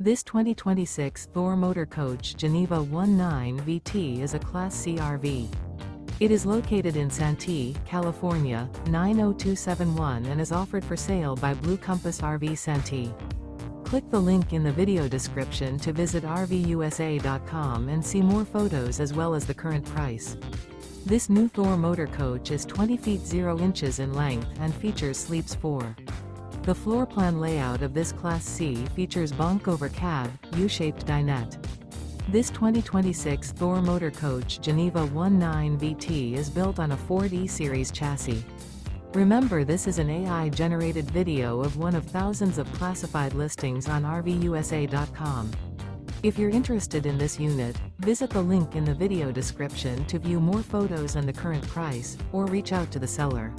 This 2026 Thor Motor Coach Geneva 19 VT is a Class C RV. It is located in Santee, California, 90271 and is offered for sale by Blue Compass RV Santee. Click the link in the video description to visit RVUSA.com and see more photos as well as the current price. This new Thor Motor Coach is 20 feet 0 inches in length and features sleeps 4. The floor plan layout of this Class C features Bunk Over Cab, U-shaped dinette. This 2026 Thor Motor Coach Geneva 19 VT is built on a Ford E-Series chassis. Remember, this is an AI-generated video of one of thousands of classified listings on RVUSA.com. If you're interested in this unit, visit the link in the video description to view more photos and the current price, or reach out to the seller.